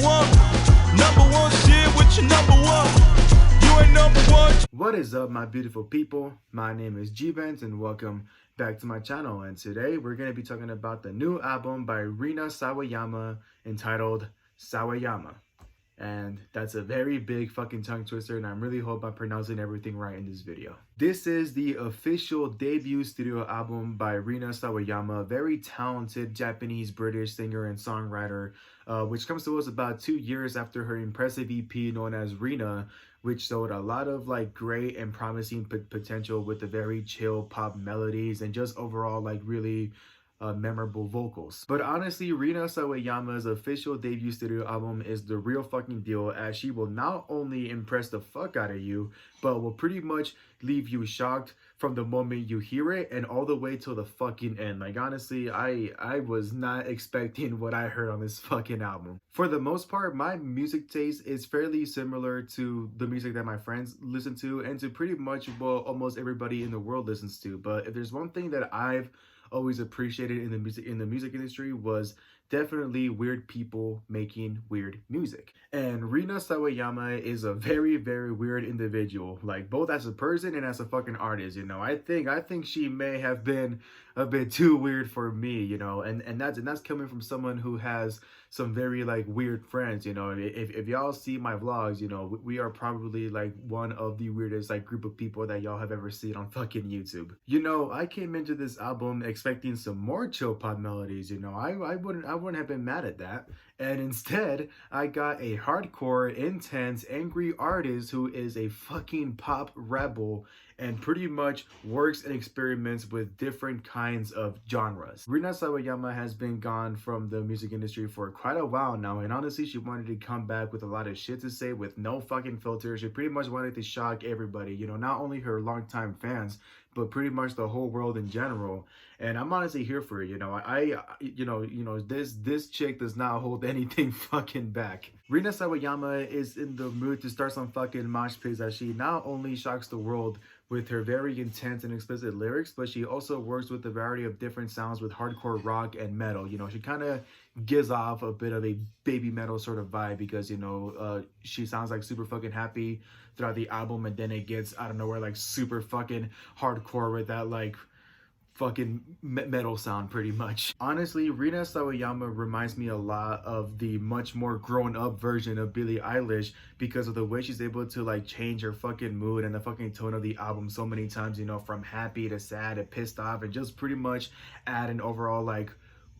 one. Number one shit with your number one. You ain't number one. What is up, my beautiful people? My name is G-Benz and welcome back to my channel. And today we're going to be talking about the new album by Rina Sawayama entitled Sawayama. And that's a very big fucking tongue twister, and I really hope I'm pronouncing everything right in this video. This is the official debut studio album by Rina Sawayama, a very talented Japanese-British singer and songwriter, which comes to us about 2 years after her impressive EP known as Rina, which showed a lot of like great and promising potential with the very chill pop melodies and just overall like really memorable vocals. But honestly, Rina Sawayama's official debut studio album is the real fucking deal, as she will not only impress the fuck out of you, but will pretty much leave you shocked from the moment you hear it and all the way till the fucking end. Like honestly, I was not expecting what I heard on this fucking album. For the most part, my music taste is fairly similar to the music that my friends listen to and to pretty much, well, almost everybody in the world listens to. But if there's one thing that I've always appreciated in the music industry, was definitely weird people making weird music. And Rina Sawayama is a very, very weird individual, like both as a person and as a fucking artist. You know, I think she may have been a bit too weird for me, you know, and that's coming from someone who has some very like weird friends. You know, if y'all see my vlogs, you know, we are probably like one of the weirdest like group of people that y'all have ever seen on fucking YouTube. You know, I came into this album expecting some more chill pop melodies. You know, I wouldn't have been mad at that, and instead I got a hardcore, intense, angry artist who is a fucking pop rebel and pretty much works and experiments with different kinds of genres. Rina Sawayama has been gone from the music industry for quite a while now, and honestly she wanted to come back with a lot of shit to say with no fucking filter. She pretty much wanted to shock everybody, you know, not only her longtime fans, but pretty much the whole world in general. And I'm honestly here for it. You know, this chick does not hold anything fucking back. Rina Sawayama is in the mood to start some fucking mosh pits as she not only shocks the world with her very intense and explicit lyrics, but she also works with a variety of different sounds with hardcore rock and metal. You know, she kind of gives off a bit of a baby metal sort of vibe because, you know, she sounds like super fucking happy throughout the album, and then it gets out of nowhere like super fucking hardcore with that like fucking metal sound pretty much. Honestly, Rina Sawayama reminds me a lot of the much more grown up version of Billie Eilish because of the way she's able to like change her fucking mood and the fucking tone of the album so many times, you know, from happy to sad to pissed off, and just pretty much add an overall like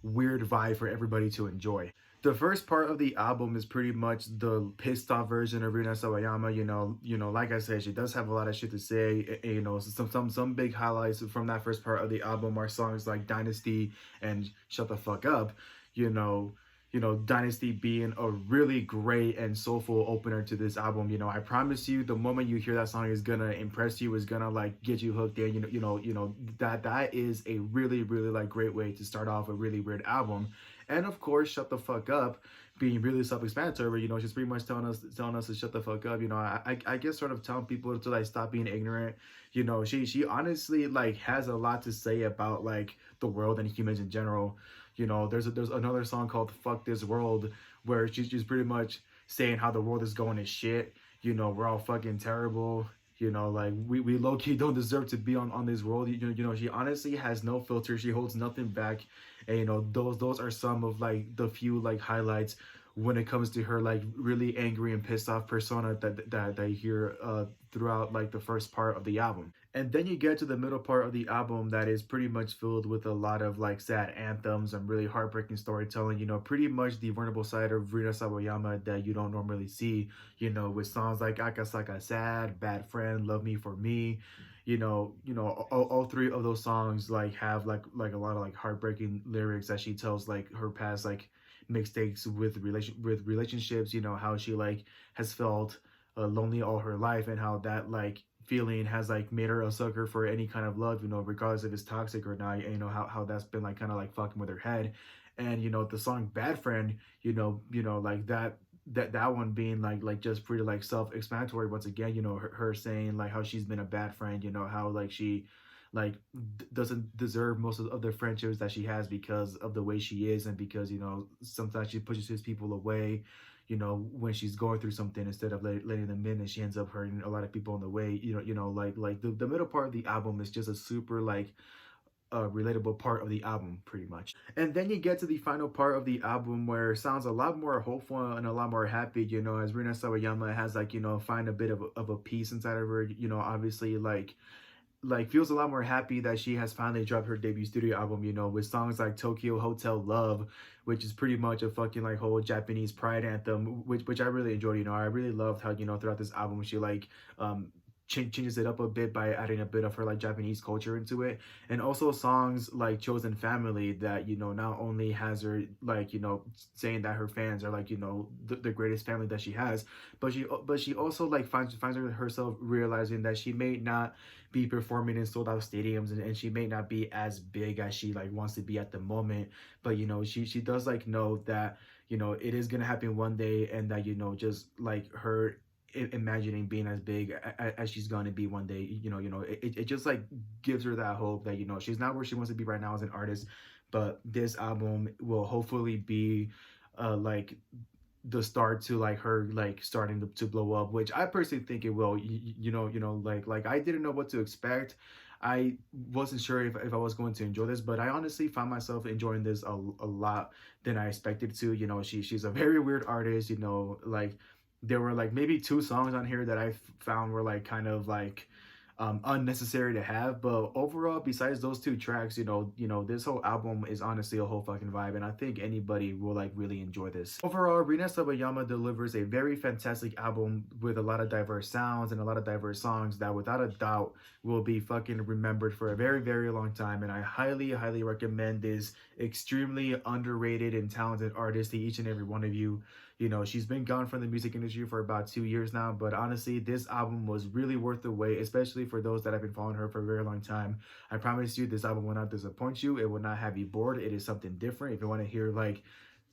weird vibe for everybody to enjoy. The first part of the album is pretty much the pissed off version of Rina Sawayama. You know, like I said, she does have a lot of shit to say. You know, some big highlights from that first part of the album are songs like Dynasty and Shut the Fuck Up. You know, Dynasty being a really great and soulful opener to this album. You know, I promise you, the moment you hear that song is gonna impress you, is gonna like get you hooked in. That is a really, really like great way to start off a really weird album. And of course, Shut the Fuck Up being really self-explanatory. You know, she's pretty much telling us to shut the fuck up. You know, I guess sort of telling people to like stop being ignorant. You know, she honestly like has a lot to say about like the world and humans in general. You know, there's another song called Fuck This World where she's pretty much saying how the world is going to shit. You know, we're all fucking terrible. You know, like we low-key don't deserve to be on this world. You know, she honestly has no filter. She holds nothing back. And you know, those are some of like the few like highlights when it comes to her like really angry and pissed off persona that you hear throughout like the first part of the album. And then you get to the middle part of the album that is pretty much filled with a lot of like sad anthems and really heartbreaking storytelling. You know, pretty much the vulnerable side of Rina Sawayama that you don't normally see, you know, with songs like Akasaka Sad, Bad Friend, Love Me For Me. All three of those songs like have like a lot of like heartbreaking lyrics that she tells like her past like mistakes with relationships. You know, how she like has felt lonely all her life, and how that like feeling has like made her a sucker for any kind of love, you know, regardless if it's toxic or not. And you know how that's been like kind of like fucking with her head. And you know, the song Bad Friend, you know like that one being like just pretty like self-explanatory once again. You know, her saying like how she's been a bad friend, you know, how like she like doesn't deserve most of the friendships that she has because of the way she is, and because sometimes she pushes his people away, when she's going through something, instead of letting them in, and she ends up hurting a lot of people on the way. Like the middle part of the album is just a super like relatable part of the album, pretty much. And then you get to the final part of the album, where it sounds a lot more hopeful and a lot more happy, as Rina Sawayama has like, find a bit of a peace inside of her, obviously, like feels a lot more happy that she has finally dropped her debut studio album, with songs like Tokyo Hotel Love, which is pretty much a fucking like whole Japanese pride anthem, which I really enjoyed. I really loved how, throughout this album she like changes it up a bit by adding a bit of her like Japanese culture into it. And also songs like Chosen Family, that not only has her like saying that her fans are like the greatest family that she has, but she also like finds herself realizing that she may not be performing in sold out stadiums, and she may not be as big as she like wants to be at the moment, but she does like know that it is gonna happen one day, and that just like her imagining being as big as she's gonna be one day. It just like gives her that hope that she's not where she wants to be right now as an artist, but this album will hopefully be like the start to like her like starting to blow up, which I personally think it will. Like I didn't know what to expect. I wasn't sure if I was going to enjoy this, but I honestly found myself enjoying this a lot than I expected to. She's a very weird artist. Like there were like maybe two songs on here that I found were like kind of like unnecessary to have, but overall, besides those two tracks, this whole album is honestly a whole fucking vibe, and I think anybody will like really enjoy this. Overall, Rina Sawayama delivers a very fantastic album with a lot of diverse sounds and a lot of diverse songs that without a doubt will be fucking remembered for a very, very long time. And I highly, highly recommend this extremely underrated and talented artist to each and every one of you. She's been gone from the music industry for about 2 years now, but honestly, this album was really worth the wait, especially for those that have been following her for a very long time. I promise you, this album will not disappoint you. It will not have you bored. It is something different. If you want to hear like,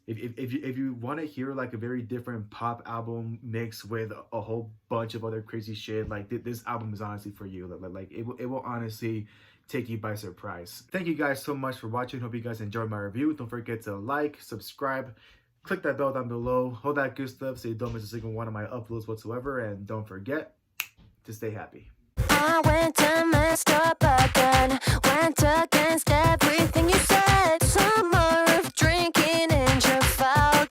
if you want to hear like a very different pop album mixed with a whole bunch of other crazy shit, like this album is honestly for you. Like it will honestly take you by surprise. Thank you guys so much for watching. Hope you guys enjoyed my review. Don't forget to like, subscribe, click that bell down below, all that good stuff so you don't miss a single one of my uploads whatsoever, and don't forget to stay happy. I went and messed up again, went against everything you said. Summer of drinking